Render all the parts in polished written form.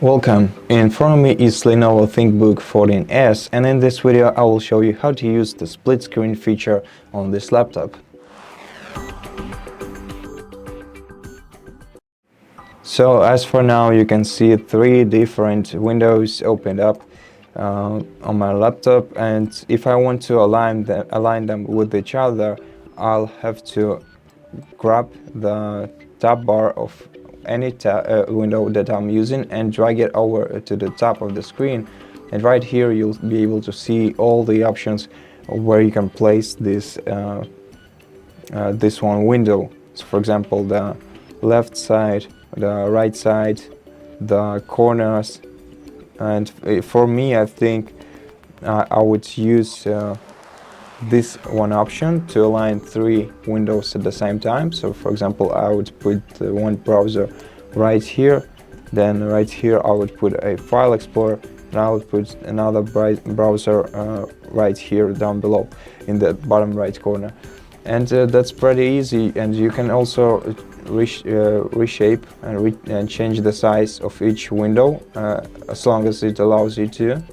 Welcome. In front of me is LENOVO ThinkBook 14s, and in this video I will show you how to use the split screen feature on this laptop. So as for now, you can see three different windows opened up on my laptop, and if I want to align them with each other, I'll have to grab the tab bar of any window that I'm using and drag it over to the top of the screen, and right here you'll be able to see all the options where you can place this one window. So for example, the left side, the right side, the corners, and for me I think I would use this one option to align three windows at the same time. So for example, I would put one browser right here, then right here I would put a file explorer, and I would put another browser right here down below in the bottom right corner. And that's pretty easy, and you can also reshape and change the size of each window as long as it allows you to,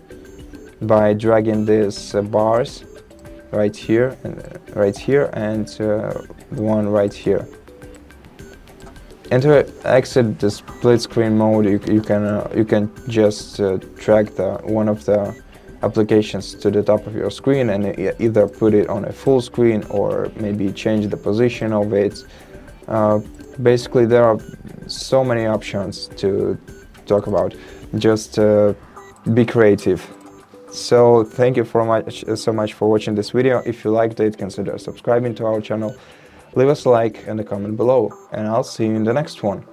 by dragging these bars right here and the one right here. And to exit the split screen mode, you can just drag one of the applications to the top of your screen and either put it on a full screen or maybe change the position of it. Basically, there are so many options to talk about. Just be creative. So thank you so much for watching this video. If you liked it, consider subscribing to our channel, leave us a like and a comment below, and I'll see you in the next one.